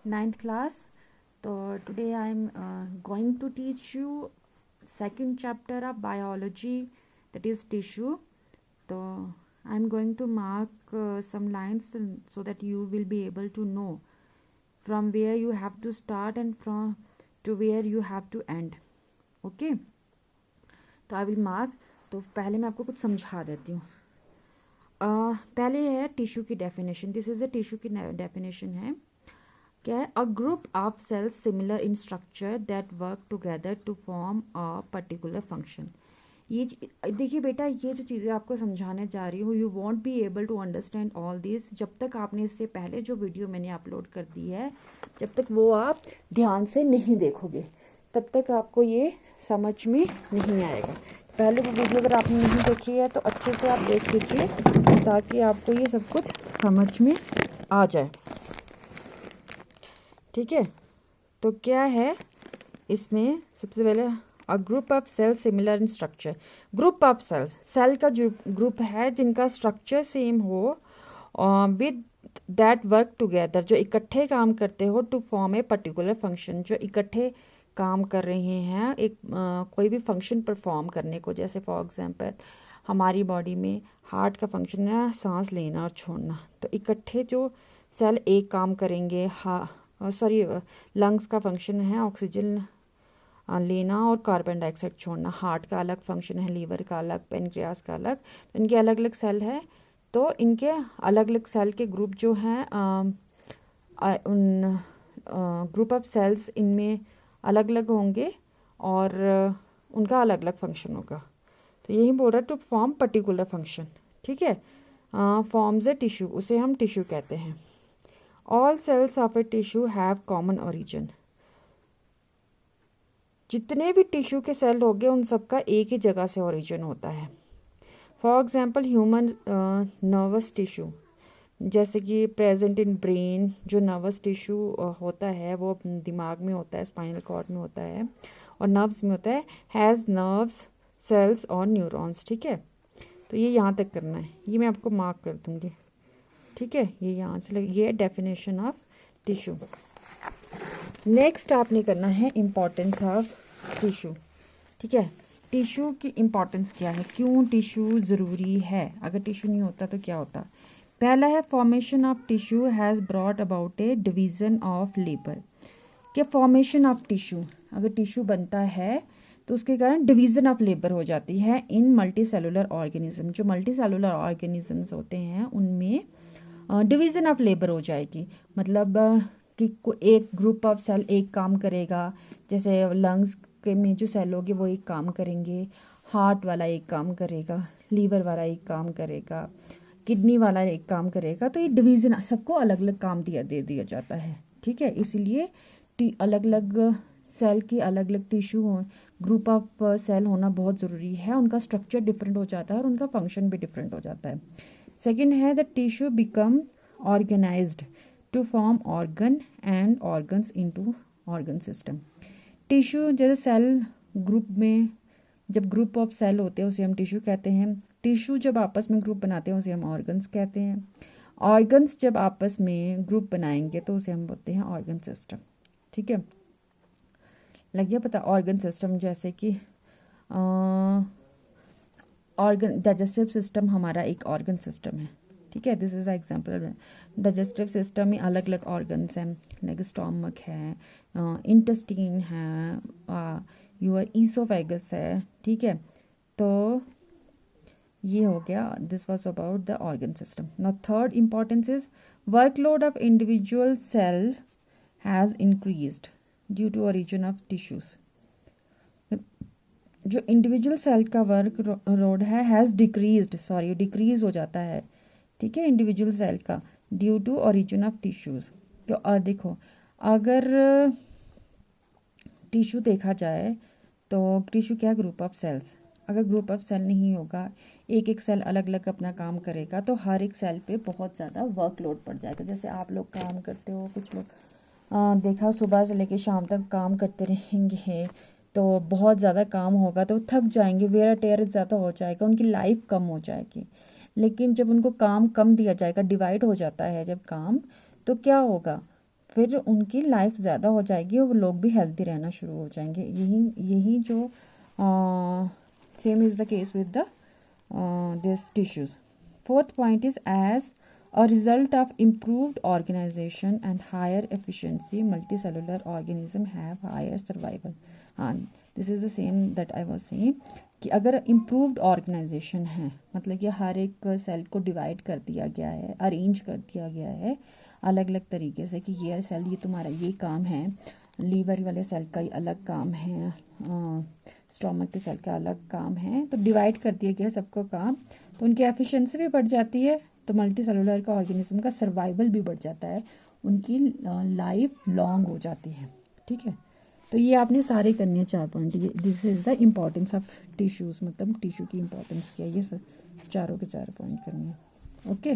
ninth class. So today I am going to teach you second chapter of biology, that is tissue. So I am going to mark some lines so that you will be able to know from where you have to start and from to where you have to end. Okay, तो I will mark. तो पहले मैं आपको कुछ समझा देती हूँ. पहले है टिश्यू की definition. This is a tissue की डेफिनेशन है. क्या है? A group of cells similar in structure that work together to form a particular function. ये देखिए बेटा, ये जो चीज़ें आपको समझाने जा रही हूँ, you won't be able to understand all this जब तक आपने इससे पहले जो वीडियो मैंने अपलोड कर दी है, जब तक वो आप ध्यान से नहीं देखोगे तब तक आपको ये समझ में नहीं आएगा. पहले वो वीडियो अगर आपने नहीं देखी है तो अच्छे से आप देख लीजिए ताकि आपको ये सब कुछ समझ में आ जाए. ठीक है, तो क्या है इसमें? सबसे पहले a group of cells similar in structure. Group of cells, cell का जो ग्रुप है जिनका स्ट्रक्चर सेम हो विद दैट वर्क टुगेदर, जो इकट्ठे काम करते हो to form a particular function, जो इकट्ठे काम कर रहे हैं एक कोई भी फंक्शन परफॉर्म करने को. जैसे फॉर एग्जांपल हमारी बॉडी में हार्ट का फंक्शन है सांस लेना और छोड़ना, तो इकट्ठे जो सेल एक काम करेंगे. लंग्स का फंक्शन है ऑक्सीजन लेना और कार्बन डाइऑक्साइड छोड़ना. हार्ट का अलग फंक्शन है, लीवर का अलग, पेनक्रियास का अलग. तो इनके अलग अलग सेल है. तो इनके अलग अलग सेल के ग्रुप जो हैं उन ग्रुप ऑफ सेल्स इनमें अलग अलग होंगे और उनका अलग अलग फंक्शन होगा. तो यही बोल रहा है टू फॉर्म पर्टिकुलर फंक्शन. ठीक है, फॉर्म्स ए टिश्यू, उसे हम टिश्यू कहते हैं. All cells of a tissue have common origin. जितने भी टिश्यू के सेल होंगे उन सबका एक ही जगह से ओरिजिन होता है. For example human nervous tissue, जैसे कि प्रेजेंट इन ब्रेन, जो नर्वस टिश्यू होता है वो दिमाग में होता है, स्पाइनल कॉर्ड में होता है और नर्व्स में होता है, हैज़ नर्व्स सेल्स और न्यूरॉन्स. ठीक है, तो ये यहाँ तक करना है, ये मैं आपको मार्क कर दूँगी. ठीक है, ये यहाँ से ये डेफिनेशन ऑफ टिश्यू. नेक्स्ट आपने करना है इम्पोर्टेंस ऑफ टिश्यू. ठीक है, टिश्यू की इम्पोर्टेंस क्या है, क्यों टिश्यू ज़रूरी है, अगर टिश्यू नहीं होता तो क्या होता. पहला है formation of tissue has brought about A division of labour. कि फॉर्मेशन ऑफ टिश्यू, अगर टिश्यू बनता है तो उसके कारण डिवीज़न ऑफ लेबर हो जाती है इन मल्टी सेलुलर ऑर्गेनिज्म. जो मल्टी सेलुलर ऑर्गेनिजम्स होते हैं उनमें डिवीज़न ऑफ लेबर हो जाएगी. मतलब कि एक ग्रुप ऑफ सेल एक काम करेगा, जैसे लंग्स के में जो सेल होंगे वो एक काम करेंगे, हार्ट वाला एक काम करेगा, लीवर वाला एक काम करेगा, किडनी वाला एक काम करेगा. तो ये डिवीज़न सबको अलग अलग काम दे दिया जाता है. ठीक है, इसीलिए अलग अलग सेल की अलग अलग टिश्यू हो, ग्रुप ऑफ सेल होना बहुत ज़रूरी है. उनका स्ट्रक्चर डिफरेंट हो जाता है और उनका फंक्शन भी डिफरेंट हो जाता है. सेकेंड है the tissue become organized to form organ and organs into organ system. Tissue जैसे सेल ग्रुप में जब ग्रुप ऑफ सेल होते हैं उसे हम टिश्यू कहते हैं. टिश्यू जब आपस में ग्रुप बनाते हैं उसे हम ऑर्गन्स कहते हैं. ऑर्गन्स जब आपस में ग्रुप बनाएंगे तो उसे हम बोलते हैं ऑर्गन सिस्टम. ठीक है, लग गया पता. ऑर्गन सिस्टम जैसे कि ऑर्गन डाइजेस्टिव सिस्टम हमारा एक ऑर्गन सिस्टम है. ठीक है, this is example. Digestive system में अलग अलग ऑर्गन्स हैं, लाइक स्टोमक है, इंटेस्टाइन है, योर ईसोफेगस है. ठीक है, तो ये हो गया. This was about the organ system. Now third importance is workload of individual cell has increased due to origin of tissues. जो इंडिविजुअल सेल का वर्क लोड है हैज़ डिक्रीज हो जाता है. ठीक है, इंडिविजुअल सेल का due to origin of tissues. तो देखो, अगर टिश्यू देखा जाए तो टिश्यू क्या है? Group of cells. अगर ग्रुप ऑफ सेल नहीं होगा, एक एक सेल अलग अलग अपना काम करेगा, तो हर एक सेल पे बहुत ज़्यादा वर्कलोड पड़ जाएगा. जैसे आप लोग काम करते हो, कुछ लोग देखा सुबह से लेकर शाम तक काम करते रहेंगे तो बहुत ज़्यादा काम होगा तो थक जाएंगे, वेयर एंड टेयर ज़्यादा हो जाएगा, उनकी लाइफ कम हो जाएगी. लेकिन जब उनको काम कम दिया जाएगा, डिवाइड हो जाता है जब काम, तो क्या होगा? फिर उनकी लाइफ ज़्यादा हो जाएगी और वो लोग भी हेल्दी रहना शुरू हो जाएंगे। यही जो same is the case with the this tissues. Fourth point is as a result of improved organization and higher efficiency, multicellular organism have higher survival. हाँ, this is the same that I was saying कि अगर improved organization है, मतलब कि हर एक cell को divide कर दिया गया है, अरेंज कर दिया गया है अलग अलग तरीके से कि ये सेल ये तुम्हारा ये काम है, लीवर वाले सेल का अलग काम है, स्टोमक के सेल का अलग काम है, तो डिवाइड कर दिया गया सबको काम, तो उनकी एफिशिएंसी भी बढ़ जाती है, तो मल्टी सेलुलर का ऑर्गेनिज्म का सर्वाइवल भी बढ़ जाता है, उनकी लाइफ लॉन्ग हो जाती है। ठीक है, तो ये आपने सारे करने हैं 4 पॉइंट। ये this is the importance of tissues, मतलब टिश्यू की इम्पोर्टेंस क्या है, ये सब चारों के 4 पॉइंट करने हैं। ओके।